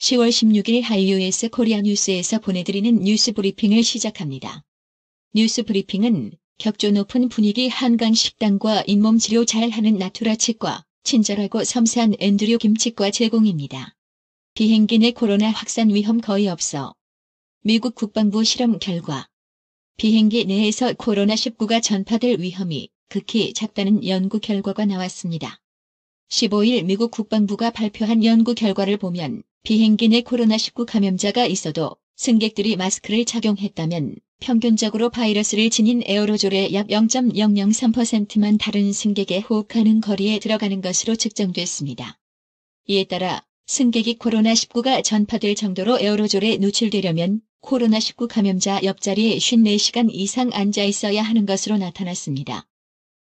10월 16일 하이유에스 코리아 뉴스에서 보내드리는 뉴스 브리핑을 시작합니다. 뉴스 브리핑은 격조 높은 분위기 한강 식당과 잇몸 치료 잘하는 나투라 치과, 친절하고 섬세한 앤드류 김치과 제공입니다. 비행기 내 코로나 확산 위험 거의 없어. 미국 국방부 실험 결과. 비행기 내에서 코로나19가 전파될 위험이 극히 작다는 연구 결과가 나왔습니다. 15일 미국 국방부가 발표한 연구 결과를 보면 비행기 내 코로나19 감염자가 있어도 승객들이 마스크를 착용했다면 평균적으로 바이러스를 지닌 에어로졸의 약 0.003%만 다른 승객의 호흡 가능 거리에 들어가는 것으로 측정됐습니다. 이에 따라 승객이 코로나19가 전파될 정도로 에어로졸에 노출되려면 코로나19 감염자 옆자리에 54시간 이상 앉아 있어야 하는 것으로 나타났습니다.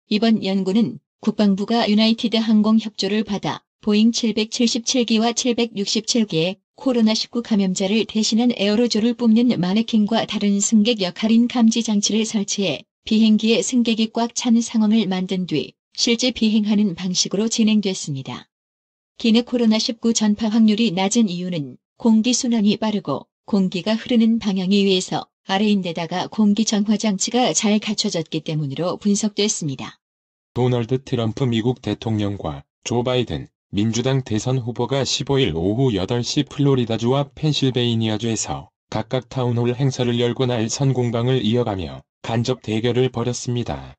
이번 연구는 국방부가 유나이티드 항공 협조를 받아 보잉 777기와 767기의 코로나19 감염자를 대신한 에어로졸을 뿜는 마네킹과 다른 승객 역할인 감지 장치를 설치해 비행기에 승객이 꽉 찬 상황을 만든 뒤 실제 비행하는 방식으로 진행됐습니다. 기내 코로나19 전파 확률이 낮은 이유는 공기순환이 빠르고 공기가 흐르는 방향에 의해서 아래인데다가 공기 정화 장치가 잘 갖춰졌기 때문으로 분석됐습니다. 도널드 트럼프 미국 대통령과 조 바이든 민주당 대선 후보가 15일 오후 8시 플로리다주와 펜실베이니아주에서 각각 타운홀 행사를 열고 날선 공방을 이어가며 간접 대결을 벌였습니다.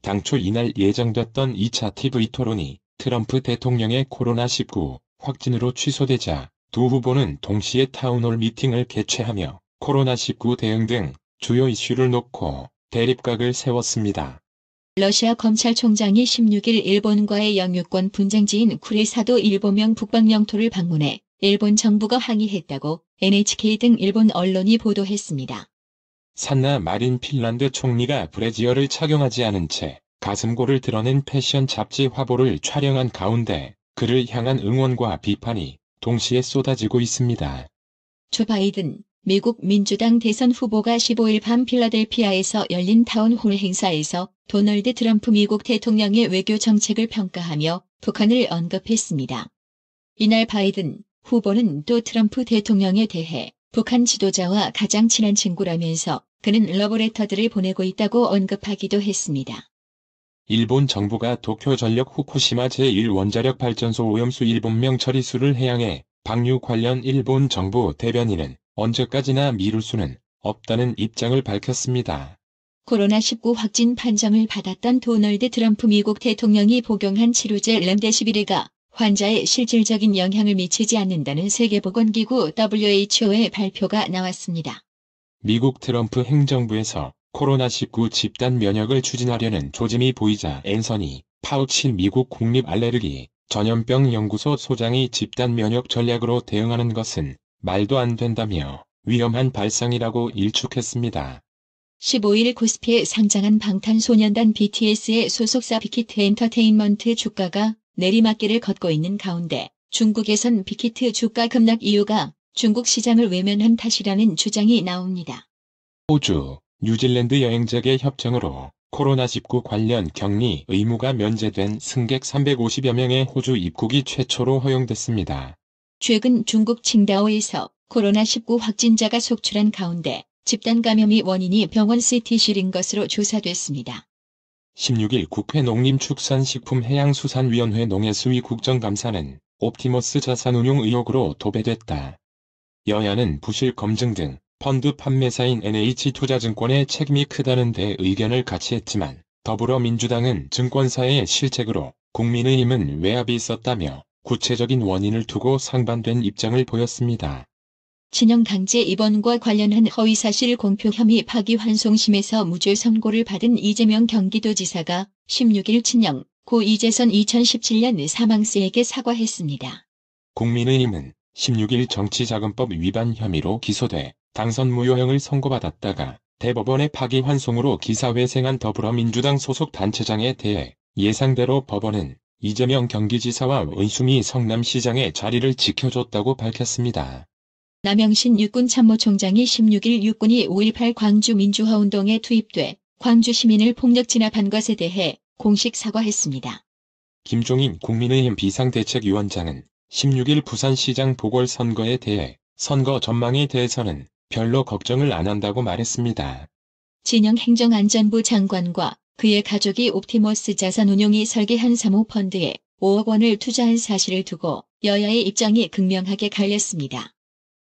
당초 이날 예정됐던 2차 TV 토론이 트럼프 대통령의 코로나19 확진으로 취소되자 두 후보는 동시에 타운홀 미팅을 개최하며 코로나19 대응 등 주요 이슈를 놓고 대립각을 세웠습니다. 러시아 검찰총장이 16일 일본과의 영유권 분쟁지인 쿠레사도 일본명 북방 영토를 방문해 일본 정부가 항의했다고 NHK 등 일본 언론이 보도했습니다. 산나 마린 핀란드 총리가 브래지어를 착용하지 않은 채 가슴골을 드러낸 패션 잡지 화보를 촬영한 가운데 그를 향한 응원과 비판이 동시에 쏟아지고 있습니다. 조 바이든 미국 민주당 대선 후보가 15일 밤 필라델피아에서 열린 타운홀 행사에서 도널드 트럼프 미국 대통령의 외교 정책을 평가하며 북한을 언급했습니다. 이날 바이든 후보는 또 트럼프 대통령에 대해 북한 지도자와 가장 친한 친구라면서 그는 러브레터들을 보내고 있다고 언급하기도 했습니다. 일본 정부가 도쿄전력 후쿠시마 제1원자력 발전소 오염수 일본명 처리수를 해양해 방류 관련 일본 정부 대변인은 언제까지나 미룰 수는 없다는 입장을 밝혔습니다. 코로나19 확진 판정을 받았던 도널드 트럼프 미국 대통령이 복용한 치료제 렘데시비르가 환자에 실질적인 영향을 미치지 않는다는 세계보건기구 WHO의 발표가 나왔습니다. 미국 트럼프 행정부에서 코로나19 집단 면역을 추진하려는 조짐이 보이자 앤서니 파우치 미국 국립알레르기 전염병 연구소 소장이 집단 면역 전략으로 대응하는 것은 말도 안 된다며 위험한 발상이라고 일축했습니다. 15일 코스피에 상장한 방탄소년단 BTS의 소속사 빅히트 엔터테인먼트 주가가 내리막길을 걷고 있는 가운데 중국에선 빅히트 주가 급락 이유가 중국 시장을 외면한 탓이라는 주장이 나옵니다. 호주, 뉴질랜드 여행객의 협정으로 코로나19 관련 격리 의무가 면제된 승객 350여 명의 호주 입국이 최초로 허용됐습니다. 최근 중국 칭다오에서 코로나19 확진자가 속출한 가운데 집단 감염이 원인이 병원 CT 실인 것으로 조사됐습니다. 16일 국회 농림축산식품해양수산위원회 농해수위 국정감사는 옵티머스 자산운용 의혹으로 도배됐다. 여야는 부실 검증 등 펀드 판매사인 NH투자증권의 책임이 크다는 데 의견을 같이 했지만 더불어민주당은 증권사의 실책으로 국민의힘은 외압이 있었다며 구체적인 원인을 두고 상반된 입장을 보였습니다. 친형 강제 입원과 관련한 허위사실 공표 혐의 파기환송심에서 무죄 선고를 받은 이재명 경기도지사가 16일 친형 고 이재선 2017년 사망세에게 사과했습니다. 국민의힘은 16일 정치자금법 위반 혐의로 기소돼 당선 무효형을 선고받았다가 대법원의 파기환송으로 기사회생한 더불어민주당 소속 단체장에 대해 예상대로 법원은 이재명 경기지사와 원수미 성남시장의 자리를 지켜줬다고 밝혔습니다. 남영신 육군참모총장이 16일 육군이 5.18 광주 민주화운동에 투입돼 광주 시민을 폭력 진압한 것에 대해 공식 사과했습니다. 김종인 국민의힘 비상대책위원장은 16일 부산시장 보궐선거에 대해 선거 전망에 대해서는 별로 걱정을 안 한다고 말했습니다. 진영 행정안전부 장관과 그의 가족이 옵티머스 자산운용이 설계한 사모펀드에 5억 원을 투자한 사실을 두고 여야의 입장이 극명하게 갈렸습니다.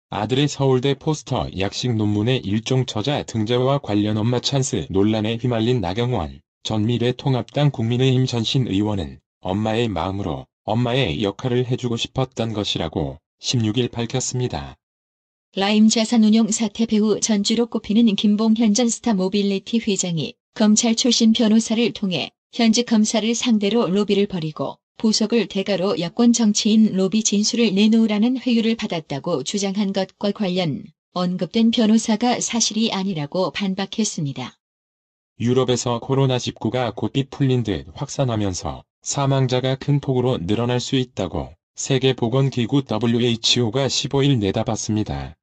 아들의 서울대 포스터 약식 논문의 일종 저자 등재와 관련 엄마 찬스 논란에 휘말린 나경원 전 미래통합당 국민의힘 전신 의원은 엄마의 마음으로 엄마의 역할을 해주고 싶었던 것이라고 16일 밝혔습니다. 라임 자산운용 사태 배후 전주로 꼽히는 김봉현 전 스타모빌리티 회장이 검찰 출신 변호사를 통해 현직 검사를 상대로 로비를 벌이고 보석을 대가로 여권 정치인 로비 진술을 내놓으라는 회유를 받았다고 주장한 것과 관련 언급된 변호사가 사실이 아니라고 반박했습니다. 유럽에서 코로나19가 고삐 풀린 듯 확산하면서 사망자가 큰 폭으로 늘어날 수 있다고 세계보건기구 WHO가 15일 내다봤습니다.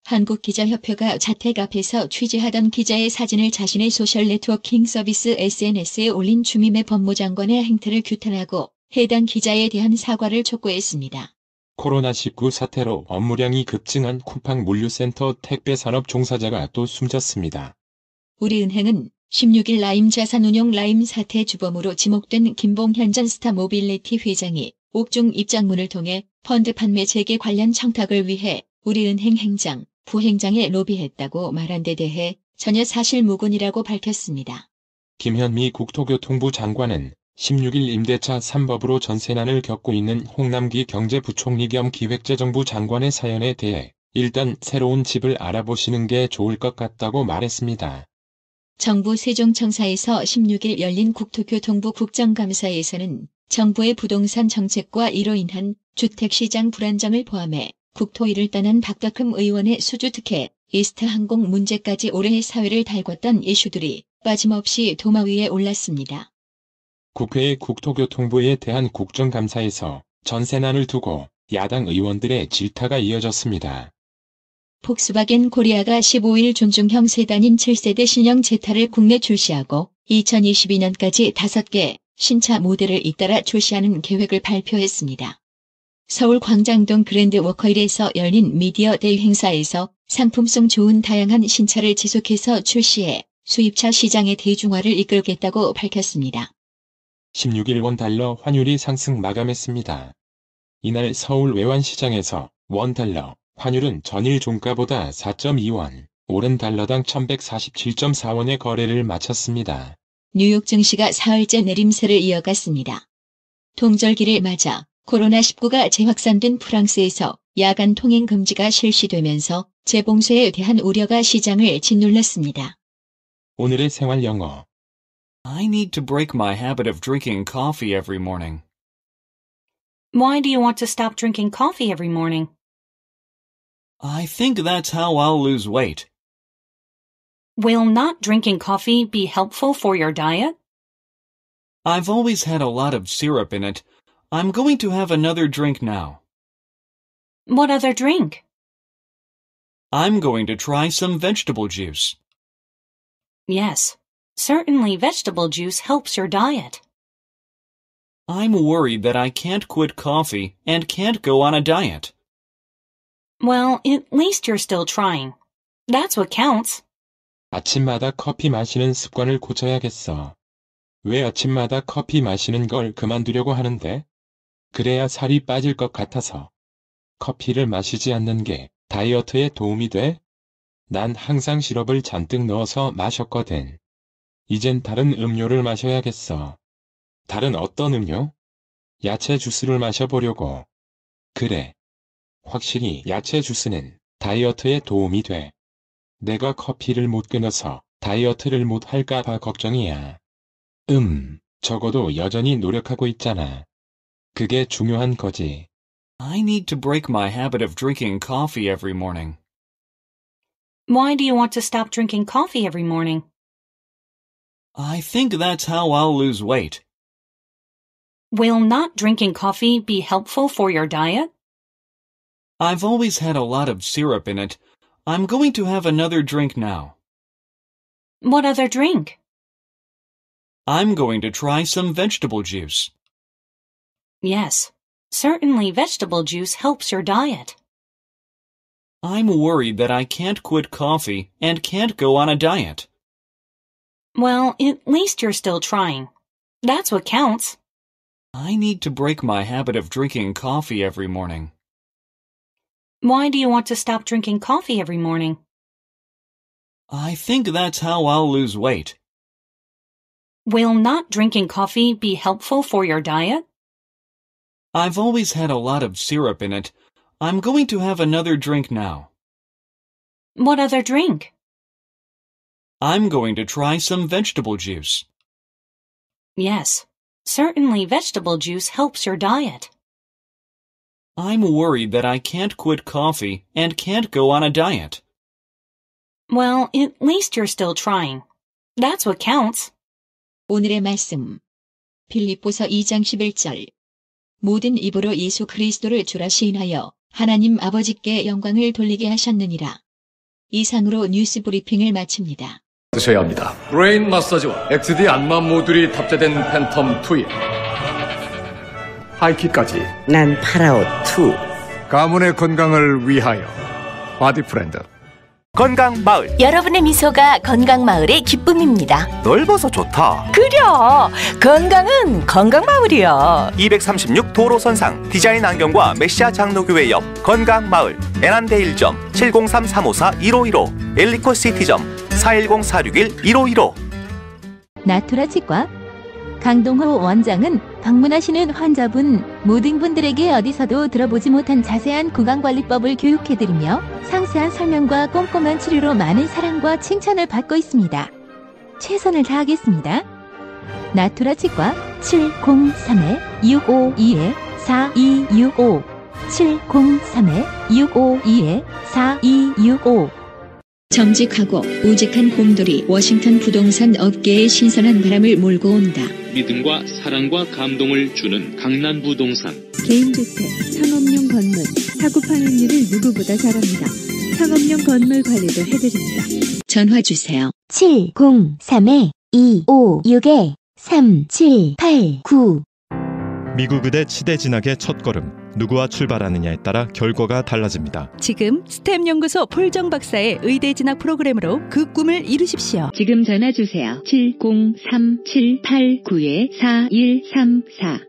한국기자협회가 자택 앞에서 취재하던 기자의 사진을 자신의 소셜네트워킹 서비스 SNS에 올린 추미애 법무장관의 행태를 규탄하고 해당 기자에 대한 사과를 촉구했습니다. 코로나19 사태로 업무량이 급증한 쿠팡 물류센터 택배산업 종사자가 또 숨졌습니다. 우리은행은 16일 라임 자산운용 라임 사태 주범으로 지목된 김봉현 전 스타모빌리티 회장이 옥중 입장문을 통해 펀드 판매 재개 관련 청탁을 위해 우리은행 행장, 부행장에 로비했다고 말한 데 대해 전혀 사실무근이라고 밝혔습니다. 김현미 국토교통부 장관은 16일 임대차 3법으로 전세난을 겪고 있는 홍남기 경제부총리 겸 기획재정부 장관의 사연에 대해 일단 새로운 집을 알아보시는 게 좋을 것 같다고 말했습니다. 정부 세종청사에서 16일 열린 국토교통부 국정감사에서는 정부의 부동산 정책과 이로 인한 주택시장 불안정을 포함해 국토위를 떠난 박덕흠 의원의 수주특혜, 이스타항공 문제까지 올해 사회를 달궜던 이슈들이 빠짐없이 도마 위에 올랐습니다. 국회의 국토교통부에 대한 국정감사에서 전세난을 두고 야당 의원들의 질타가 이어졌습니다. 폭스바겐 코리아가 15일 존중형 세단인 7세대 신형 제타를 국내 출시하고 2022년까지 5개 신차 모델을 잇따라 출시하는 계획을 발표했습니다. 서울 광장동 그랜드워커힐에서 열린 미디어데이 행사에서 상품성 좋은 다양한 신차를 지속해서 출시해 수입차 시장의 대중화를 이끌겠다고 밝혔습니다. 16일 원달러 환율이 상승 마감했습니다. 이날 서울 외환시장에서 원달러 환율은 전일 종가보다 4.2원, 오른 달러당 1147.4원의 거래를 마쳤습니다. 뉴욕 증시가 사흘째 내림세를 이어갔습니다. 동절기를 맞아 코로나19가 재확산된 프랑스에서 야간 통행 금지가 실시되면서 재봉쇄에 대한 우려가 시장을 짓눌렀습니다. 오늘의 생활 영어. I need to break my habit of drinking coffee every morning. Why do you want to stop drinking coffee every morning? I think that's how I'll lose weight. Will not drinking coffee be helpful for your diet? I've always had a lot of syrup in it. I'm going to have another drink now. What other drink? I'm going to try some vegetable juice. Yes, certainly vegetable juice helps your diet. I'm worried that I can't quit coffee and can't go on a diet. Well, at least you're still trying. That's what counts. 아침마다 커피 마시는 습관을 고쳐야겠어. 왜 아침마다 커피 마시는 걸 그만두려고 하는데? 그래야 살이 빠질 것 같아서. 커피를 마시지 않는 게 다이어트에 도움이 돼? 난 항상 시럽을 잔뜩 넣어서 마셨거든. 이젠 다른 음료를 마셔야겠어. 다른 어떤 음료? 야채 주스를 마셔보려고. 그래. 확실히 야채 주스는 다이어트에 도움이 돼. 내가 커피를 못 끊어서 다이어트를 못 할까 봐 걱정이야. 적어도 여전히 노력하고 있잖아. 그게 중요한 거지. I need to break my habit of drinking coffee every morning. Why do you want to stop drinking coffee every morning? I think that's how I'll lose weight. Will not drinking coffee be helpful for your diet? I've always had a lot of syrup in it. I'm going to have another drink now. What other drink? I'm going to try some vegetable juice. Yes, Certainly vegetable juice helps your diet. I'm worried that I can't quit coffee and can't go on a diet. Well, at least you're still trying. That's what counts. I need to break my habit of drinking coffee every morning. Why do you want to stop drinking coffee every morning? I think that's how I'll lose weight. Will not drinking coffee be helpful for your diet? I've always had a lot of syrup in it. I'm going to have another drink now. What other drink? I'm going to try some vegetable juice. Yes, certainly vegetable juice helps your diet. I'm worried that I can't quit coffee and can't go on a diet. Well, at least you're still trying. That's what counts. 오늘의 말씀. 빌립보서 2장 11절. 모든 입으로 예수 그리스도를 주라 시인하여 하나님 아버지께 영광을 돌리게 하셨느니라. 이상으로 뉴스 브리핑을 마칩니다. 드셔야 합니다. 브레인 마사지와 XD 안마 모듈이 탑재된 팬텀 2에 하이킥까지 난 파라오 2. 가문의 건강을 위하여 바디 프렌드 건강마을. 여러분의 미소가 건강마을의 기쁨입니다. 넓어서 좋다. 그려! 건강은 건강마을이야. 236 도로선상 디자인 안경과 메시아 장로교회 옆 건강마을. 애난데일점 703-354-1515 엘리코시티점 410-461-1515. 나투라 치과 강동호 원장은 방문하시는 환자분 모든 분들에게 어디서도 들어보지 못한 자세한 구강관리법을 교육해드리며 상세한 설명과 꼼꼼한 치료로 많은 사랑과 칭찬을 받고 있습니다. 최선을 다하겠습니다. 나투라 치과 703-652-4265 703-652-4265 정직하고 우직한 곰돌이 워싱턴 부동산 업계에 신선한 바람을 몰고 온다. 믿음과 사랑과 감동을 주는 강남부동산. 개인주택, 상업용 건물, 사고 파행률을 누구보다 잘합니다. 상업용 건물 관리도 해드립니다. 전화 주세요. 703-256-3789 미국 의대 치대 진학의 첫걸음. 누구와 출발하느냐에 따라 결과가 달라집니다. 지금 스템 연구소 폴정 박사의 의대 진학 프로그램으로 그 꿈을 이루십시오. 지금 전화 주세요. 703-789-4134